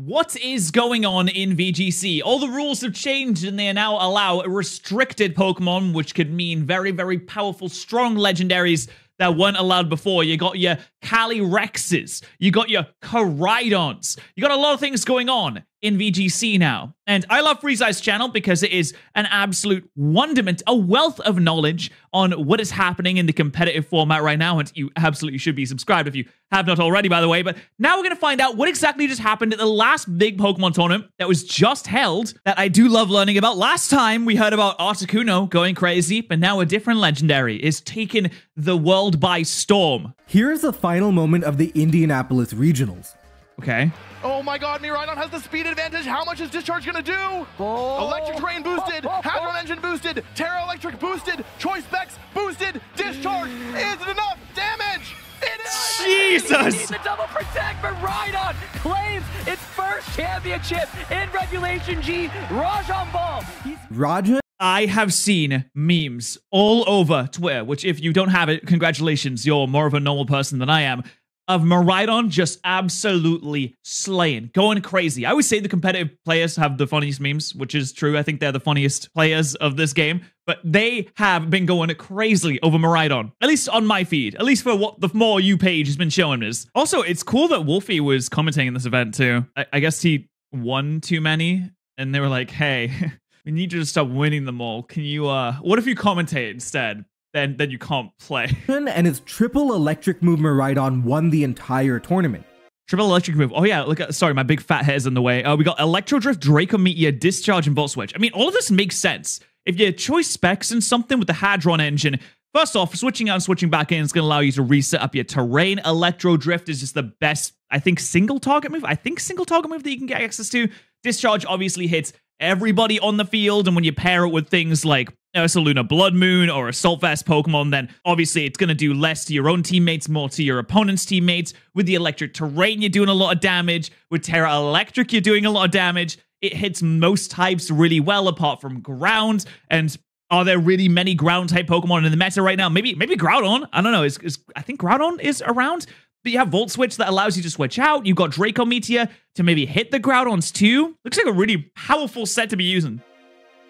What is going on in VGC? All the rules have changed and they now allow restricted Pokemon, which could mean very, very powerful, strong legendaries that weren't allowed before. You got your Calyrexes, you got your Koraidons, you got a lot of things going on in VGC now. And I love Freezeye's channel because it is an absolute wonderment, a wealth of knowledge on what is happening in the competitive format right now. And you absolutely should be subscribed if you have not already, by the way. But now we're going to find out what exactly just happened at the last big Pokemon tournament that was just held that I do love learning about. Last time we heard about Articuno going crazy, but now a different legendary is taking the world by storm. Here's the final moment of the Indianapolis Regionals. Okay. Oh my god, Miraidon has the speed advantage. How much is Discharge gonna do? Electric Terrain boosted, Hadron Engine boosted, Terra Electric boosted, Choice Specs boosted, Discharge isn't enough damage! It is! Jesus! He needs the double protect, but Miraidon claims its first championship in Regulation G. Rajan Ball. Raja? I have seen memes all over Twitter, which if you don't have it, congratulations, you're more of a normal person than I am, of Miraidon just absolutely slaying, going crazy. I always say the competitive players have the funniest memes, which is true. I think they're the funniest players of this game, but they have been going crazy over Miraidon, at least on my feed, at least for what the More You page has been showing us. Also, it's cool that Wolfie was commenting in this event too. I guess he won too many, and they were like, hey, we need you to stop winning them all. Can you, what if you commentate instead? Then you can't play. And its triple electric move Miraidon won the entire tournament. Triple electric move. Oh yeah, look at, sorry, my big fat head is in the way. We got Electro Drift, Draco Meteor, Discharge, and Volt Switch. I mean, all of this makes sense. If you choice specs and something with the Hadron Engine, first off, switching out and switching back in is going to allow you to reset up your terrain. Electro Drift is just the best, I think, single target move that you can get access to. Discharge obviously hits everybody on the field, and when you pair it with things like Ursaluna Blood Moon or Assault Vest Pokemon, then obviously it's going to do less to your own teammates, more to your opponent's teammates. With the Electric Terrain, you're doing a lot of damage. With Terra Electric, you're doing a lot of damage. It hits most types really well, apart from Ground. And are there really many Ground-type Pokemon in the meta right now? Maybe Groudon. I don't know. I think Groudon is around. But you have Volt Switch that allows you to switch out. You've got Draco Meteor to maybe hit the Groudons too. Looks like a really powerful set to be using.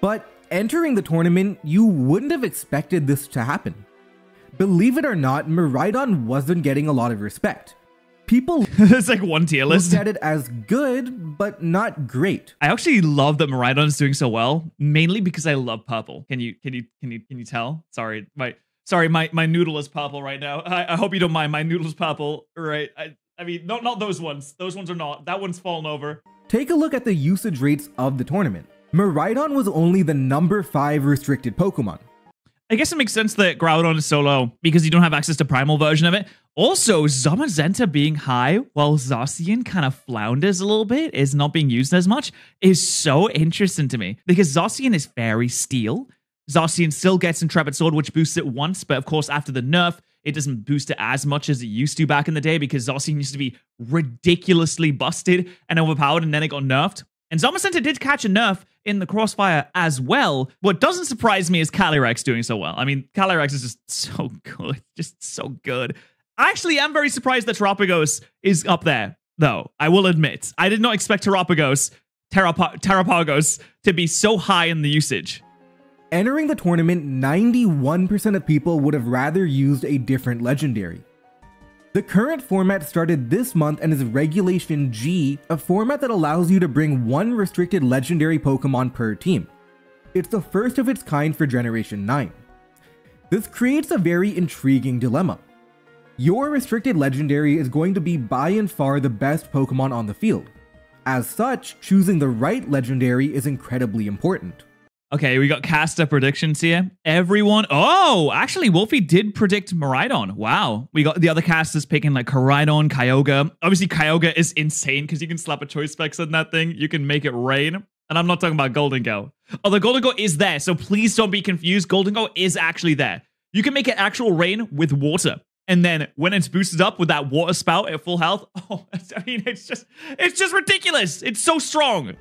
But entering the tournament, you wouldn't have expected this to happen. Believe it or not, Miraidon wasn't getting a lot of respect. People it's like one tier list. Looked at it as good, but not great. I actually love that Miraidon is doing so well, mainly because I love purple. Can you tell? Sorry, my noodle is purple right now. I hope you don't mind. My noodle's purple, right? I mean, not those ones. Those ones are not. That one's fallen over. Take a look at the usage rates of the tournament. Miraidon was only the number 5 restricted Pokemon. I guess it makes sense that Groudon is so low because you don't have access to Primal version of it. Also, Zamazenta being high while Zacian kind of flounders a little bit, is not being used as much, is so interesting to me because Zacian is Fairy Steel. Zacian still gets Intrepid Sword, which boosts it once, but of course, after the nerf, it doesn't boost it as much as it used to back in the day because Zacian used to be ridiculously busted and overpowered, and then it got nerfed. And Zamazenta did catch a nerf in the Crossfire as well. What doesn't surprise me is Calyrex doing so well. I mean, Calyrex is just so good. Just so good. I actually am very surprised that Terrapagos is up there, though. I will admit. I did not expect Terrapagos to be so high in the usage. Entering the tournament, 91% of people would have rather used a different legendary. The current format started this month and is Regulation G, a format that allows you to bring one restricted legendary Pokemon per team. It's the first of its kind for Generation 9. This creates a very intriguing dilemma. Your restricted legendary is going to be by and far the best Pokemon on the field. As such, choosing the right legendary is incredibly important. Okay, we got caster predictions here. Everyone... Oh, actually, Wolfie did predict Miraidon. Wow. We got the other casters picking like Koraidon, Kyogre. Obviously, Kyogre is insane because you can slap a choice specs on that thing. You can make it rain. And I'm not talking about Golden Girl. Oh, the Golden Girl is there, so please don't be confused. Golden Girl is actually there. You can make it actual rain with water. And then when it's boosted up with that water spout at full health, oh, I mean, it's just ridiculous. It's so strong.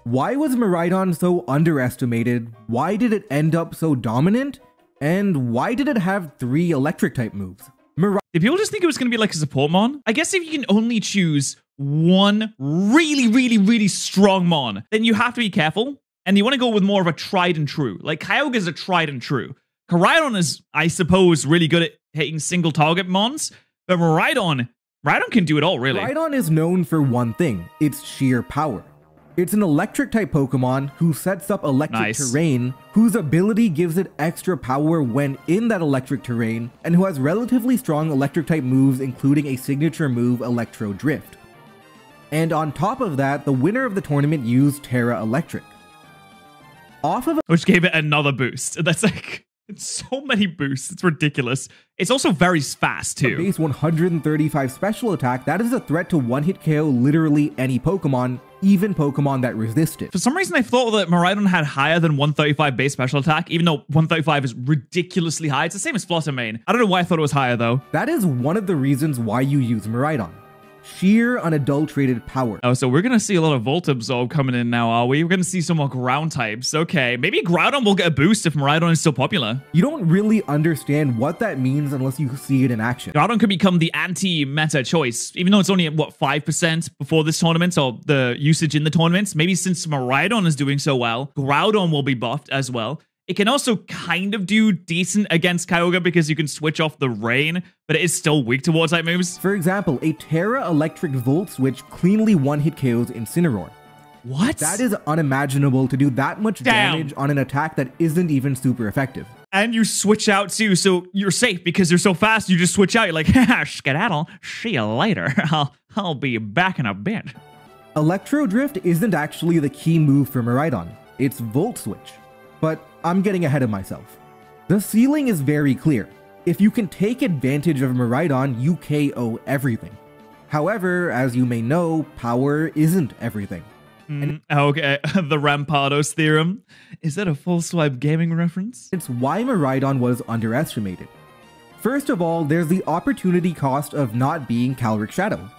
Why was Miraidon so underestimated? Why did it end up so dominant? And why did it have 3 electric type moves? Did people just think it was going to be like a support mon? I guess if you can only choose one really strong mon, then you have to be careful. And you want to go with more of a tried and true. Like, Kyogre is a tried and true. Koraidon is, I suppose, really good at hitting single target mons. But Miraidon can do it all, really. Miraidon is known for one thing. Its sheer power. It's an electric-type Pokemon who sets up electric terrain, whose ability gives it extra power when in that electric terrain, and who has relatively strong electric-type moves, including a signature move, Electro Drift. And on top of that, the winner of the tournament used Terra Electric. Which gave it another boost. That's like, it's so many boosts. It's ridiculous. It's also very fast, too. Base 135 special attack, that is a threat to one-hit KO literally any Pokemon, even Pokemon that resist it. For some reason, I thought that Miraidon had higher than 135 base special attack, even though 135 is ridiculously high. It's the same as Fluttermane. I don't know why I thought it was higher, though. That is one of the reasons why you use Miraidon. Sheer unadulterated power. Oh, so we're going to see a lot of Volt Absorb coming in now, are we? We're going to see some more ground types. Okay, maybe Groudon will get a boost if Miraidon is still popular. You don't really understand what that means unless you see it in action. Groudon could become the anti-meta choice, even though it's only at, what, 5% before this tournament, or the usage in the tournaments. Maybe since Miraidon is doing so well, Groudon will be buffed as well. It can also kind of do decent against Kyogre because you can switch off the rain, but it is still weak towards type moves. For example, a Terra Electric Volt Switch cleanly one-hit KOs Incineroar. What? That is unimaginable to do that much damage on an attack that isn't even super effective. And you switch out too, so you're safe because you're so fast, you just switch out. You're like, haha, skedaddle, see you later. I'll be back in a bit. Electro Drift isn't actually the key move for Miraidon. It's Volt Switch. But I'm getting ahead of myself. The ceiling is very clear. If you can take advantage of Miraidon, you KO everything. However, as you may know, power isn't everything. Okay, the Rampardos theorem. Is that a full swipe gaming reference? It's why Miraidon was underestimated. First of all, there's the opportunity cost of not being Calric Shadow.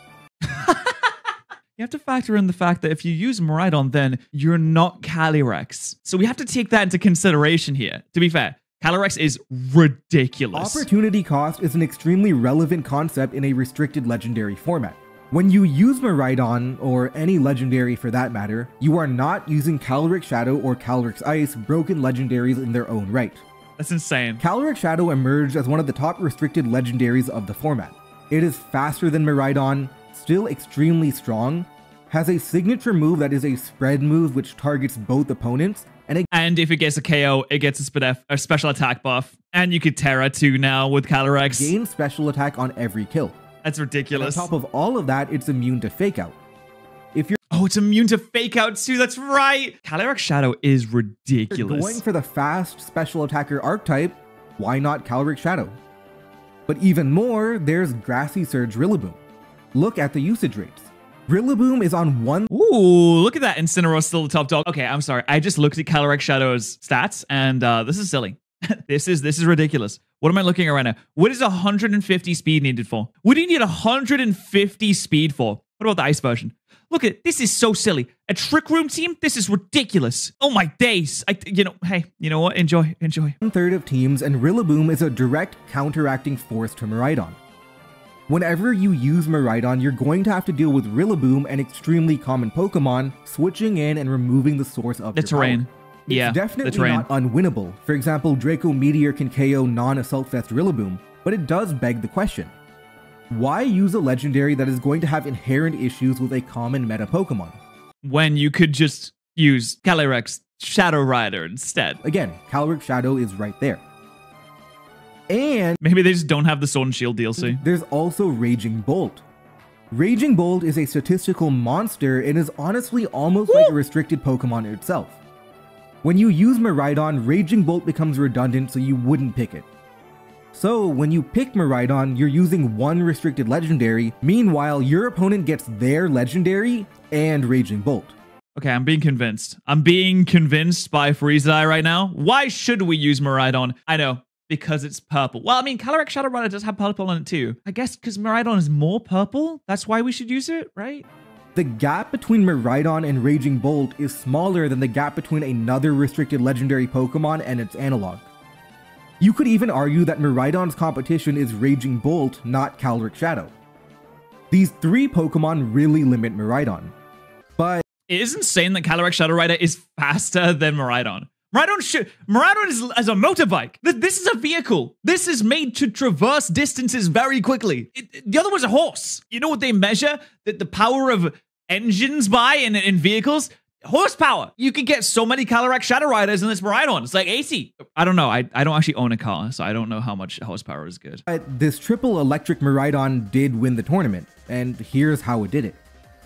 You have to factor in the fact that if you use Miraidon, then you're not Calyrex. So we have to take that into consideration here. To be fair, Calyrex is ridiculous. Opportunity cost is an extremely relevant concept in a restricted legendary format. When you use Miraidon, or any legendary for that matter, you are not using Calric Shadow or Calyrex Ice, broken legendaries in their own right. That's insane. Calric Shadow emerged as one of the top restricted legendaries of the format. It is faster than Miraidon, still extremely strong, has a signature move that is a spread move which targets both opponents, and if it gets a KO, it gets a special attack buff, and you could Terra too now with Calyrex. Gain special attack on every kill. That's ridiculous. And on top of all of that, it's immune to Fake Out. Oh, it's immune to Fake Out too, that's right! Calyrex Shadow is ridiculous. Going for the fast special attacker archetype, why not Calric Shadow? But even more, there's Grassy Surge Rillaboom. Look at the usage rates. Rillaboom is on one... Ooh, look at that. Incineroar's still the top dog. Okay, I'm sorry. I just looked at Calyrex Shadow's stats, and this is silly. This is ridiculous. What am I looking at right now? What is 150 speed needed for? What do you need 150 speed for? What about the ice version? Look at it. This is so silly. A Trick Room team? This is ridiculous. Oh my days. Hey, you know what? Enjoy. 1/3 of teams, and Rillaboom is a direct counteracting force to Miraidon. Whenever you use Miraidon, you're going to have to deal with Rillaboom, an extremely common Pokemon, switching in and removing the source of the terrain. Power. It's definitely not unwinnable. For example, Draco Meteor can KO non-Assault Vest Rillaboom, but it does beg the question. Why use a legendary that is going to have inherent issues with a common meta Pokemon? When you could just use Calyrex Shadow Rider instead. Again, Calric Shadow is right there. And maybe they just don't have the Sword and Shield DLC. There's also Raging Bolt. Raging Bolt is a statistical monster and is honestly almost like a restricted Pokemon itself. When you use Miraidon, Raging Bolt becomes redundant, so you wouldn't pick it. So when you pick Miraidon, you're using one restricted legendary, meanwhile your opponent gets their legendary and Raging Bolt. Okay, I'm being convinced. I'm being convinced by Freezeye right now. Why should we use Miraidon? I know. Because it's purple. Well, I mean, Calyrex Shadow Rider does have purple in it too. I guess because Miraidon is more purple, that's why we should use it, right? The gap between Miraidon and Raging Bolt is smaller than the gap between another restricted legendary Pokemon and its analog. You could even argue that Miraidon's competition is Raging Bolt, not Calric Shadow. These three Pokemon really limit Miraidon. But it is insane that Calyrex Shadow Rider is faster than Miraidon. Miraidon is as a motorbike. This is a vehicle. This is made to traverse distances very quickly. The other one's a horse. You know what they measure the power of engines by in vehicles? Horsepower. You could get so many Calyrex Shadow Riders in this Miraidon. It's like 80. I don't know. I don't actually own a car, so I don't know how much horsepower is good. This triple electric Miraidon did win the tournament, and here's how it did it.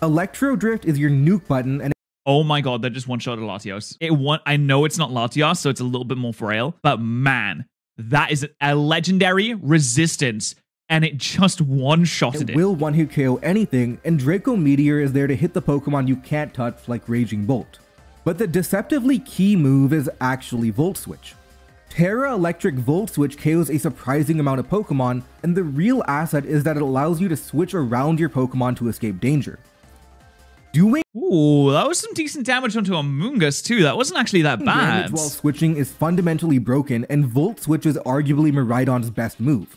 Electro Drift is your nuke button, and oh my god, that just one-shotted Latios. I know it's not Latios, so it's a little bit more frail, but man, that is a legendary resistance, and it just one-shotted it. It will one-hit KO anything, and Draco Meteor is there to hit the Pokemon you can't touch like Raging Bolt. But the deceptively key move is actually Volt Switch. Terra Electric Volt Switch KOs a surprising amount of Pokemon, and the real asset is that it allows you to switch around your Pokemon to escape danger. Ooh, that was some decent damage onto Amoonguss too. That wasn't actually that bad. Damage while switching is fundamentally broken, and Volt Switch is arguably Miraidon's best move.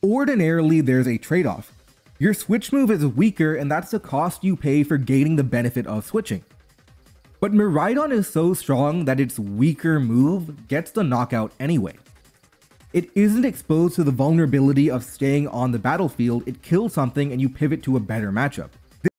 Ordinarily, there's a trade-off. Your switch move is weaker, and that's the cost you pay for gaining the benefit of switching. But Miraidon is so strong that its weaker move gets the knockout anyway. It isn't exposed to the vulnerability of staying on the battlefield. It kills something and you pivot to a better matchup.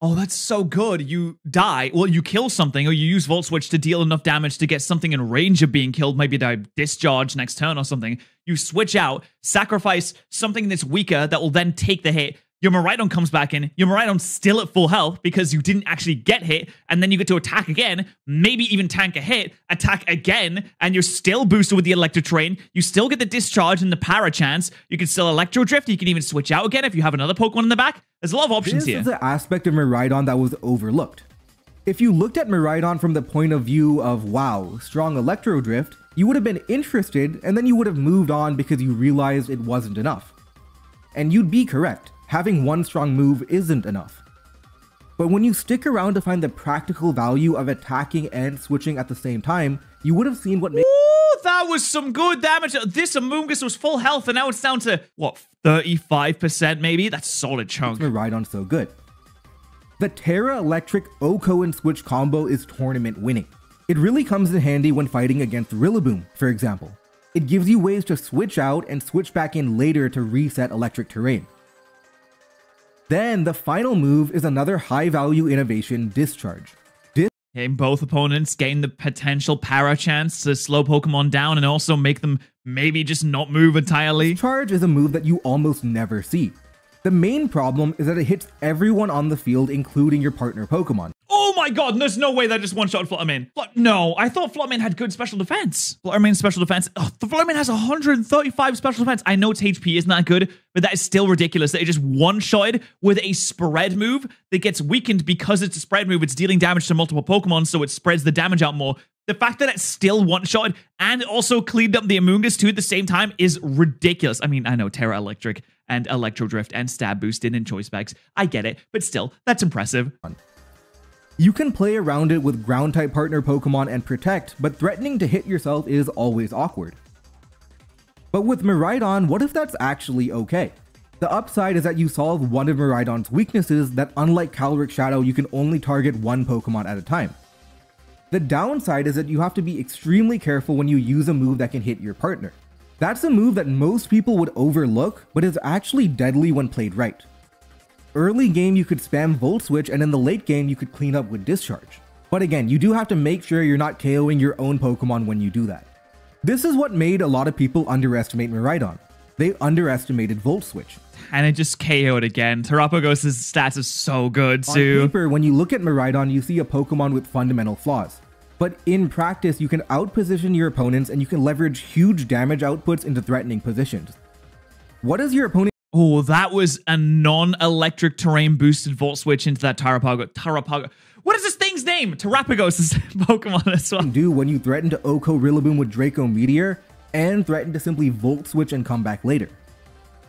Oh, that's so good. You die. Well, you kill something, or you use Volt Switch to deal enough damage to get something in range of being killed, maybe die discharge next turn or something. You switch out, sacrifice something that's weaker that will then take the hit. Your Miraidon comes back in. Your Miraidon's still at full health because you didn't actually get hit, and then you get to attack again, maybe even tank a hit, attack again, and you're still boosted with the Electro Terrain. You still get the discharge and the para chance. You can still Electro Drift. You can even switch out again if you have another Pokemon in the back. There's a lot of options here. This is the aspect of Miraidon that was overlooked. If you looked at Miraidon from the point of view of, wow, strong Electro Drift, you would have been interested, and then you would have moved on because you realized it wasn't enough. And you'd be correct. Having one strong move isn't enough. But when you stick around to find the practical value of attacking and switching at the same time, you would have seen what makes— Ooh, that was some good damage. This Amoonguss was full health, and now it's down to, what, 35% maybe? That's a solid chunk. Miraidon so good. The Terra Electric Oko and Switch combo is tournament winning. It really comes in handy when fighting against Rillaboom, for example. It gives you ways to switch out and switch back in later to reset electric terrain. Then the final move is another high-value innovation, Discharge. Both opponents gain the potential para chance to slow Pokemon down and also make them maybe just not move entirely. Discharge is a move that you almost never see. The main problem is that it hits everyone on the field, including your partner Pokemon. Oh my god, there's no way that just one-shot Fluttermane. No, I thought Fluttermane had good special defense. Fluttermane's special defense. Oh, the Fluttermane has 135 special defense. I know its HP isn't that good, but that is still ridiculous that it just one-shotted with a spread move that gets weakened because it's a spread move. It's dealing damage to multiple Pokemon, so it spreads the damage out more. The fact that it's still one-shotted and also cleaned up the Amoonguss too at the same time is ridiculous. I mean, I know Terra Electric and Electro Drift and Stab Boosted and Choice Specs. I get it, but still, that's impressive. You can play around it with Ground-type partner Pokemon and Protect, but threatening to hit yourself is always awkward. But with Miraidon, what if that's actually okay? The upside is that you solve one of Miraidon's weaknesses that, unlike Calric Shadow, you can only target one Pokemon at a time. The downside is that you have to be extremely careful when you use a move that can hit your partner. That's a move that most people would overlook, but is actually deadly when played right. Early game you could spam Volt Switch, and in the late game you could clean up with Discharge. But again, you do have to make sure you're not KOing your own Pokemon when you do that. This is what made a lot of people underestimate Miraidon. They underestimated Volt Switch. And it just KO'd again. Terrapagos' stats are so good too. On paper, when you look at Miraidon, you see a Pokemon with fundamental flaws. But in practice, you can outposition your opponents and you can leverage huge damage outputs into threatening positions. What does your opponent— Oh, that was a non-electric terrain boosted Volt Switch into that Terrapago. What is this thing's name? Terrapagos' Pokemon as well. Do when you threaten to Oko Rillaboom with Draco Meteor and threaten to simply Volt Switch and come back later.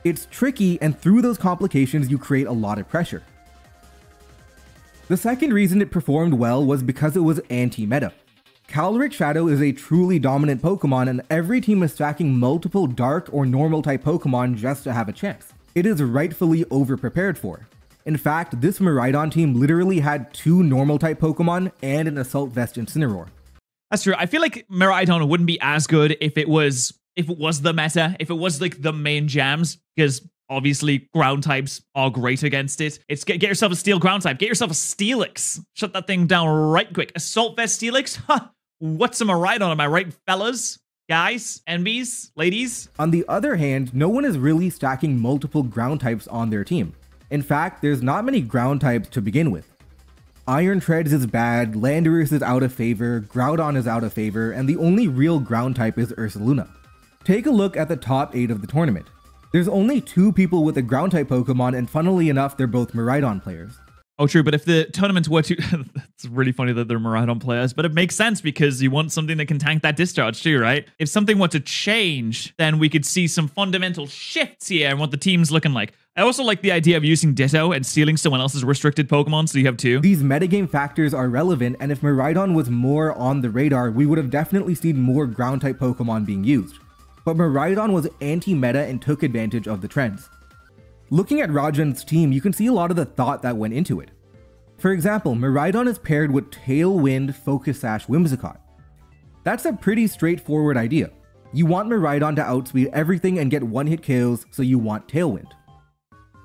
It's tricky, and through those complications you create a lot of pressure. The second reason it performed well was because it was anti-meta. Calric Shadow is a truly dominant Pokemon, and every team is stacking multiple dark or normal type Pokemon just to have a chance. It is rightfully over-prepared for. In fact, this Miraidon team literally had 2 normal type Pokemon and an Assault Vest Incineroar. That's true. I feel like Miraidon wouldn't be as good if it was the meta, if it was like the main jams, because obviously ground types are great against it. It's get yourself a steel ground type, get yourself a Steelix. Shut that thing down right quick. Assault Vest Steelix? Huh. What's a Miraidon, am I right, fellas? Guys, NBs, ladies? On the other hand, no one is really stacking multiple ground types on their team. In fact, there's not many ground types to begin with. Iron Treads is bad, Landorus is out of favor, Groudon is out of favor, and the only real ground type is Ursaluna. Take a look at the top 8 of the tournament. There's only 2 people with a ground type Pokemon, and funnily enough, they're both Miraidon players. Oh, true, but if the tournaments were to... It's really funny that they're Miraidon players, but it makes sense because you want something that can tank that discharge too, right? If something were to change, then we could see some fundamental shifts here and what the team's looking like. I also like the idea of using Ditto and stealing someone else's restricted Pokemon, so you have 2. These metagame factors are relevant, and if Miraidon was more on the radar, we would have definitely seen more ground-type Pokemon being used. But Miraidon was anti-meta and took advantage of the trends. Looking at Rajan's team, you can see a lot of the thought that went into it. For example, Miraidon is paired with Tailwind, Focus Sash, Whimsicott. That's a pretty straightforward idea. You want Miraidon to outspeed everything and get one-hit kills, so you want Tailwind.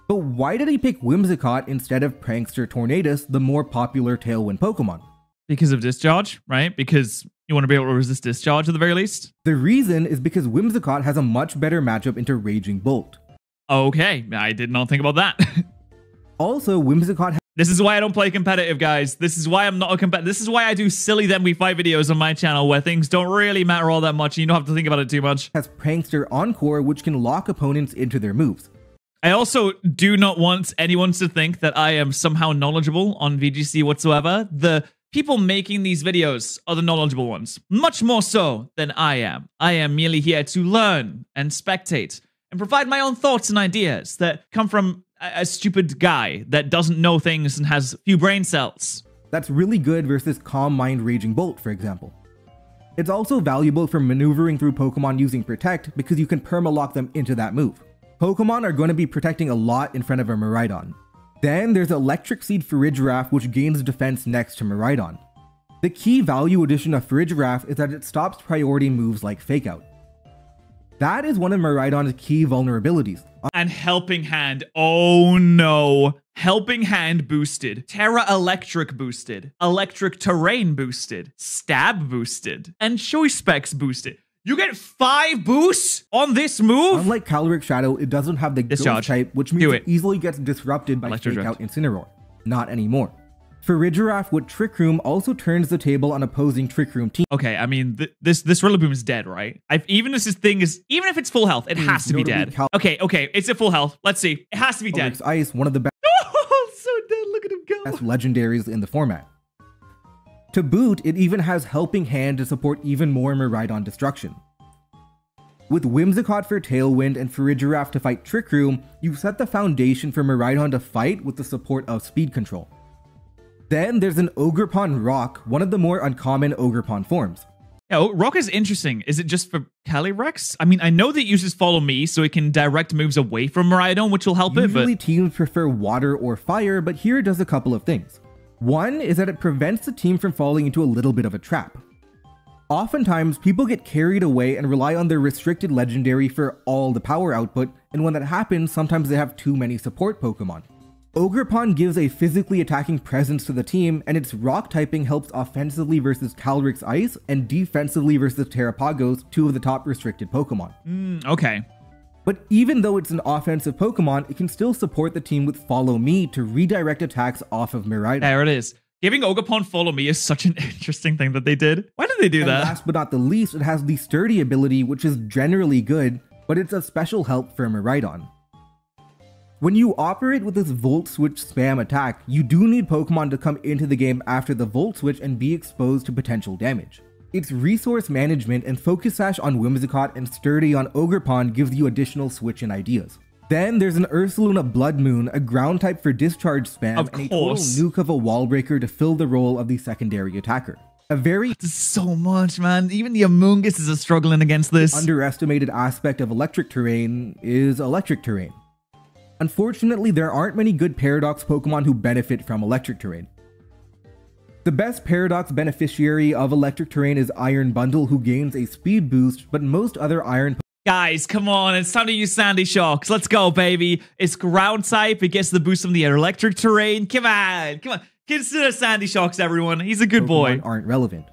But why did he pick Whimsicott instead of Prankster Tornadus, the more popular Tailwind Pokemon? Because of Discharge, right? Because you want to be able to resist Discharge at the very least? The reason is because Whimsicott has a much better matchup into Raging Bolt. Okay, I did not think about that. Also, Whimsicott... This is why I don't play competitive, guys. This is why I'm not a competitive. This is why I do silly Then We Fight videos on my channel where things don't really matter all that much and you don't have to think about it too much. ...has Prankster Encore, which can lock opponents into their moves. I also do not want anyone to think that I am somehow knowledgeable on VGC whatsoever. The people making these videos are the knowledgeable ones, much more so than I am. I am merely here to learn and spectate and provide my own thoughts and ideas that come from a stupid guy that doesn't know things and has few brain cells. That's really good versus Calm Mind Raging Bolt, for example. It's also valuable for maneuvering through Pokemon using Protect because you can perma-lock them into that move. Pokemon are going to be protecting a lot in front of a Miraidon. Then there's Electric Seed Farigiraf, which gains defense next to Miraidon. The key value addition of Farigiraf is that it stops priority moves like Fake Out. That is one of Miraidon's key vulnerabilities. And Helping Hand, oh no. Helping Hand boosted, Terra Electric boosted, Electric Terrain boosted, Stab boosted, and Choice Specs boosted. You get 5 boosts on this move? Unlike Calric Shadow, it doesn't have the Ghost type, which means it easily gets disrupted by Fake Out Incineroar. Not anymore. Farigiraf with Trick Room also turns the table on opposing Trick Room teams. Okay, I mean, this Rillaboom is dead, right? Even if it's full health, it has to be dead. Okay, it's at full health. Let's see. It has to be dead. Ice, one of the best. Oh, so dead. Look at him go. Best legendaries in the format. To boot, it even has Helping Hand to support even more Miraidon destruction. With Whimsicott for Tailwind and Farigiraf to fight Trick Room, you set the foundation for Miraidon to fight with the support of Speed Control. Then there's an Ogerpon Rock, one of the more uncommon Ogerpon forms. Yeah, Rock is interesting. Is it just for Calyrex? I mean, I know that it uses Follow Me, so it can direct moves away from Miraidon, which will help it, but... Usually teams prefer water or fire, but here it does a couple of things. One is that it prevents the team from falling into a little bit of a trap. Oftentimes, people get carried away and rely on their restricted legendary for all the power output, and when that happens, sometimes they have too many support Pokemon. Ogerpon gives a physically attacking presence to the team, and its rock typing helps offensively versus Calric's Ice and defensively versus Terrapagos, 2 of the top restricted Pokemon. Okay. But even though it's an offensive Pokemon, it can still support the team with Follow Me to redirect attacks off of Miraidon. There it is. Giving Ogerpon Follow Me is such an interesting thing that they did. Why did they do that? Last but not the least, it has the Sturdy ability, which is generally good, but it's a special help for Miraidon. When you operate with this Volt Switch spam attack, you do need Pokemon to come into the game after the Volt Switch and be exposed to potential damage. Its resource management and Focus Sash on Whimsicott and Sturdy on Ogerpon gives you additional switch-in ideas. Then there's an Ursaluna Blood Moon, a ground type for discharge spam, and a total nuke of a wall breaker to fill the role of the secondary attacker. A very So much, man. Even the Among Us is struggling against this. underestimated aspect of electric terrain is electric terrain. Unfortunately, there aren't many good Paradox Pokemon who benefit from electric terrain. The best Paradox beneficiary of electric terrain is Iron Bundle, who gains a speed boost, but most other Iron Guys, come on. It's time to use Sandy Shocks. Let's go, baby. It's ground type. It gets the boost from the electric terrain. Come on. Come on. Consider Sandy Shocks, everyone. He's a good boy. aren't relevant.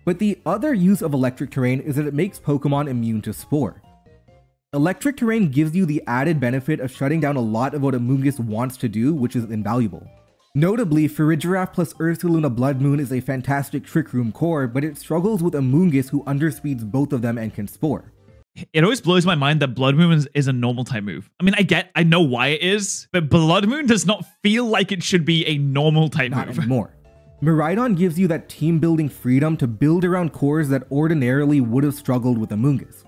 But the other use of electric terrain is that it makes Pokemon immune to Spore. Electric terrain gives you the added benefit of shutting down a lot of what Amoonguss wants to do, which is invaluable. Notably, Farigiraf plus Ursaluna Blood Moon is a fantastic Trick Room core, but it struggles with Amoonguss who underspeeds both of them and can Spore. It always blows my mind that Blood Moon is a normal type move. I mean, I know why it is, but Blood Moon does not feel like it should be a normal type Not move. anymore. Miraidon gives you that team building freedom to build around cores that ordinarily would have struggled with Amoonguss.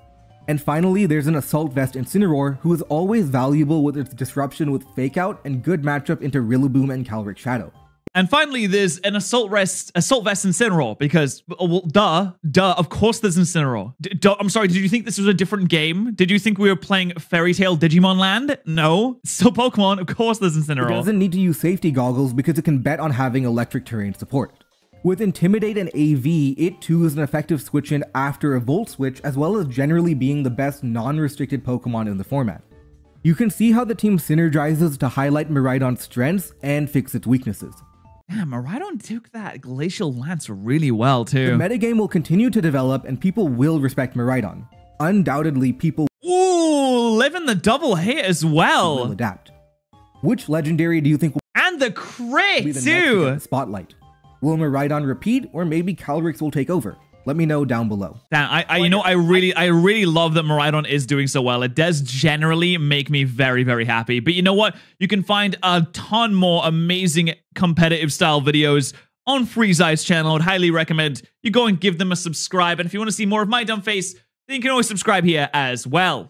And finally, there's an Assault Vest Incineroar, who is always valuable with its disruption with Fake Out and good matchup into Rillaboom and Calric Shadow. And finally, there's an Assault Vest Incineroar, because, well, of course there's Incineroar. I'm sorry, did you think this was a different game? Did you think we were playing Fairy Tail Digimon Land? No. It's still Pokemon, of course there's Incineroar. It doesn't need to use safety goggles because it can bet on having electric terrain support. With Intimidate and AV, it too is an effective switch-in after a Volt Switch, as well as generally being the best non-restricted Pokemon in the format. You can see how the team synergizes to highlight Miraidon's strengths and fix its weaknesses. Yeah, Miraidon took that Glacial Lance really well, too. The metagame will continue to develop and people will respect Miraidon. Undoubtedly, people Ooh, living the double hit as will well. adapt. Which legendary do you think will And the be crit, the next to too. get the spotlight? Will Miraidon repeat, or maybe Calrix will take over? Let me know down below. Damn, I really love that Miraidon is doing so well. It does generally make me very, very happy. But you know what? You can find a ton more amazing competitive style videos on Freezeye's channel. I'd highly recommend you go and give them a subscribe. And if you want to see more of my dumb face, then you can always subscribe here as well.